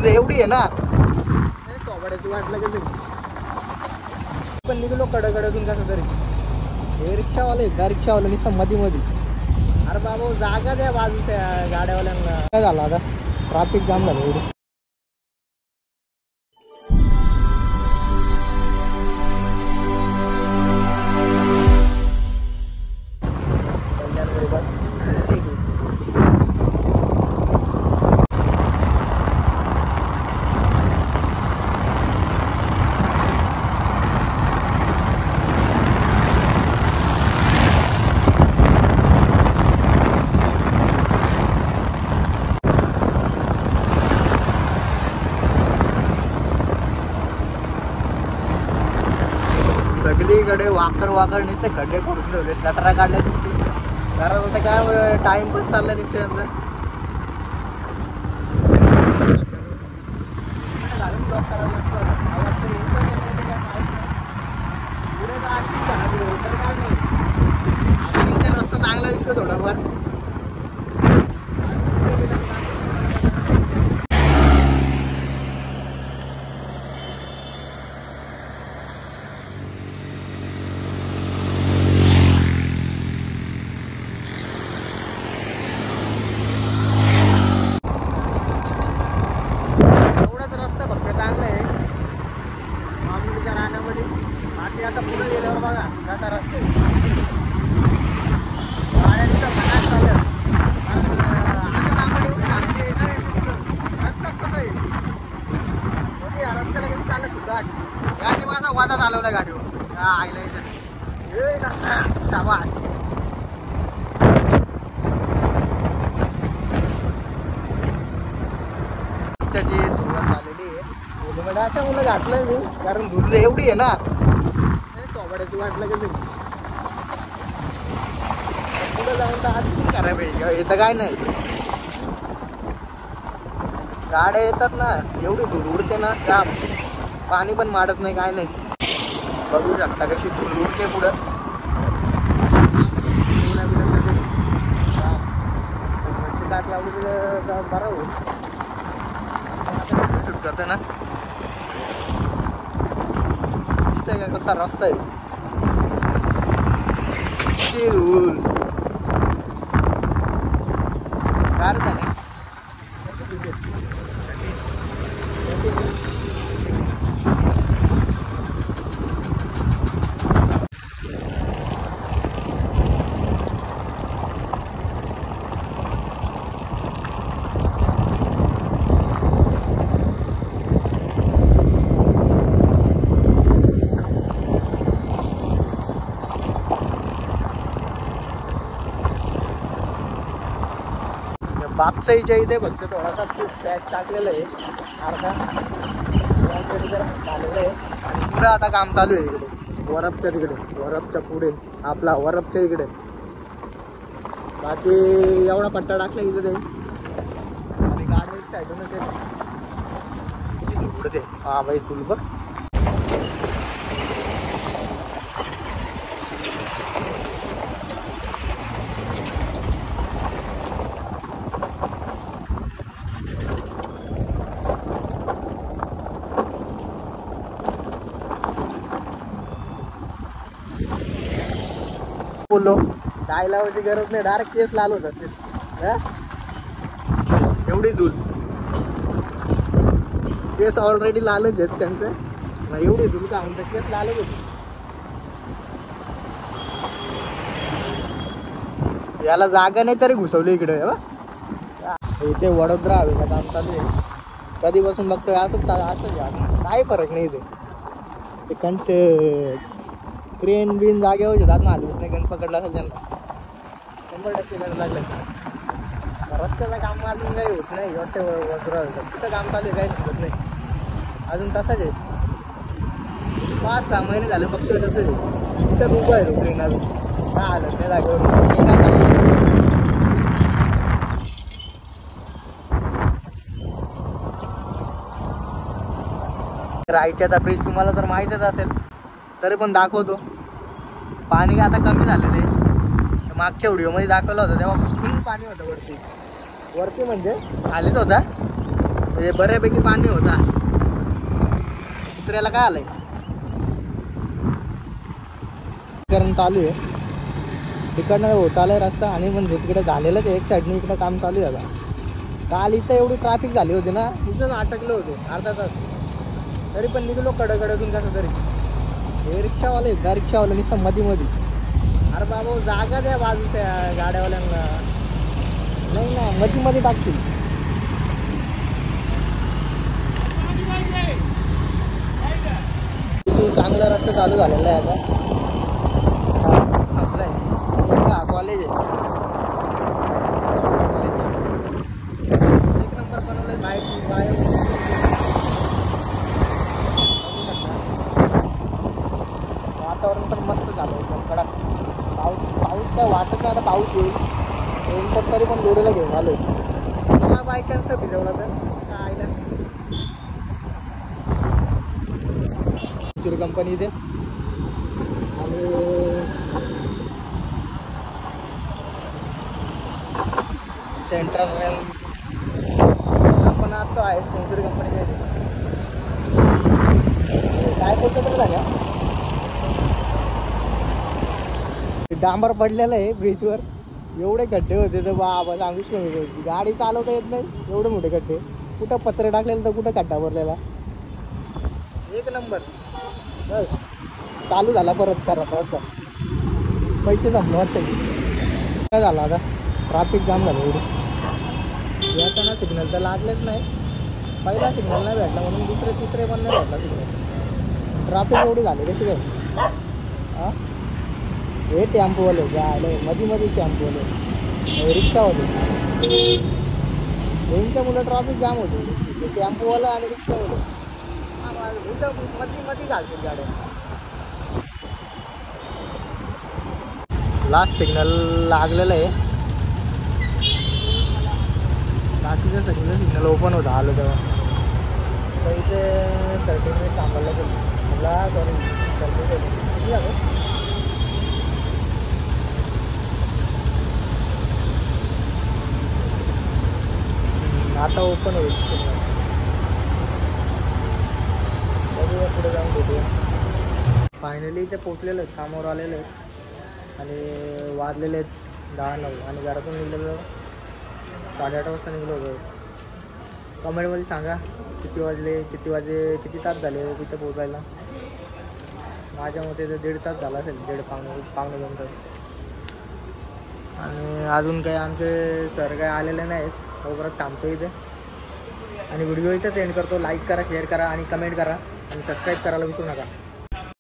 एवढी आहे ना चोबाड्याची वाटलं गेली पण निघलो कडकडतून कसं तरी. हे रिक्षावाले त्या रिक्षावाला नुसतं मध्ये अरे बाबा जागा द्या बाजूच्या गाड्यावाल्यांना. काय झालं आता ट्रॅफिक जाम झालं एवढी. सगळीकडे वाकड निसते खड्डे करून ठेवले. गटारा काढल्या दिसते कारण होतं काय टाइम पण चालला दिसते नंतर. रस्ता चांगला दिसतो थोडाफार. आता पुढे गेल्यावर बघा आता रस्ते गाड्यांचा सगळ्यात चालत. आता आपण रस्त्यात कसं आहे या रस्त्याला कधी चालत सुद्धा गाडी माझा वादा चालवला गाडीवर आईला रस्त्याची सुरुवात झालेली आहे. अशा मुलं घातलं मी कारण धुंद एवढी आहे ना चोबाड्याची वाटलं गेली. पुढे जाऊन तर आधी करा पाहिजे. येतं काय नाही गाड्या येतात ना एवढी धूळ उडते ना जाम. पाणी पण मारत नाही काय नाही. बघू शकता कशी धूळ उडते पुढं. टाक लावली बरं होईल करते ना. दिसतंय का कसा रस्ता आहे. बापसाईच्या इथे फक्त थोडासा पॅच टाकलेलं आहे अर्धा झालेलं आहे. आणि पुढं आता काम चालू आहे इकडे वरपच्या तिकडे वरपच्या पुढे आपला वरपच्या इकडे. बाकी एवढा पट्टा टाकला इथं ते आणि गाडी साईडूनच येते. हा बाई तुल बघ बोललो काय लावायची गरज नाही. डायरेक्ट केस लाल होतात एवढी धूल. केस ऑलरेडी लालच आहेत त्यांचं. एवढी धूल का म्हणतात केस लालच होते. याला जागा नाही तरी घुसवली इकडे. इथे वडोदरा हवेला काम चालू आहे. कधीपासून बघतोय असंच असं काय फरक नाही इथे. ते क्रेन बिन जागेवर येतात ना हलवत नाही. गण पकडला असेल त्यांना 100% गरज लागलं. रस्त्याला काम मारून काही होत नाही. वाटते वडोदरा तिथं काम चालू आहे काही होत नाही अजून. तसंच आहे 5-6 महिने झाले फक्त तसंच आहे. तिथं उभं आहे ट्रेन अजून काय हालत नाही जागेवर. रायच्याचा ब्रिज तुम्हाला तर माहीतच असेल तरी पण दाखवतो. पाणी आता कमी झालेलं आहे मागच्या व्हिडिओमध्ये दाखवलं होतं तेव्हा फुल पाणी होतं वरती. वरती म्हणजे खालीच होता, म्हणजे बऱ्यापैकी पाणी होता. उतरायला काय आलंय कारण चालू आहे. तिकडनं होत आलाय रस्ता आणि म्हणजे तिकडे झालेलंच आहे. एक साईडने इकडं काम चालू आहे. काल इथं एवढी ट्रॅफिक झाली होती ना, इथंच अटकले होते अर्धा तास. तरी पण निघलो कडकडून कसं तरी. हे रिक्षावाले आहेत का, रिक्षावाले नुसतं मध्ये. अरे बाबा जागा द्या बाजूच्या गाड्यावाल्यांना. नाही ना, मध्ये टाकतील. चांगला रस्ता चालू झालेला आहे आता. संपलाय. हा कॉलेज आहे. एक नंबर बनवलंय. बाहेर वातावरण पण मस्त झालं एकदम कडक. पाऊस काय वाटत नाही आता पाऊस येईल. रेनकोट तरी पण जोडीला घेऊन आलोय. मला बायकांचं भिजवलं तर काय ना. कंपनी इथे आणि सेंट्रल पण आता आहे सेंचुरी कंपनी काय बोलतो तर झाल्या. डांबर पडलेलं आहे ब्रिजवर. एवढे खड्डे होते तर बाबा सांगूच नाही. गाडी चालवता येत नाही एवढे मोठे खड्डे. कुठं पत्रे टाकलेलं तर कुठं खड्डा भरलेला. एक नंबर. बस चालू झाला परत करा. पैसे संपले वाटतं. काय झालं आता ट्रॅफिक जाम झालं एवढी. येताना सिग्नल तर लागलेच नाही. पहिला सिग्नल नाही भेटला म्हणून तिसरे पण नाही भेटला सिग्नल. ट्रॅफिक एवढी झाली कशी काय. हां हे टेम्पोवाले जायला मध्ये टेम्पोवाले रिक्षावाले यांच्या मुलं ट्रॅफिक जाम होते. टेम्पोवाला आणि रिक्षावाले मध्ये घालतील गाड्या. लास्ट सिग्नल लागलेलं आहे. बाकीचं सगळं सिग्नल ओपन होतं आलं तेव्हा. तर इथे 30 मिनिट थांबायला गेलं मला. सॉरी 30 किती झालं. आता ओपन होईल सिग्नल. बघूया पुढे जाऊन भेटूया. फायनली इथे पोचलेलं आहेत. कामावर आलेले आहेत आणि वाजलेले आहेत 10-9 आणि घरातून निघलेलो 8:30 वाजता निघलो होतो. कमेंटमध्ये सांगा किती वाजले, किती तास झाले तिथे पोचायला. माझ्या मते तर 1.5 तास झाला असेल. पावणे 2 तास. आणि अजून काही आमचे सर काही आलेले नाहीत. लवकरच थांबतो इथे आणि व्हिडिओ इथंच एंड करतो. लाईक करा, शेअर करा आणि कमेंट करा आणि सबस्क्राईब करायला विसरू नका.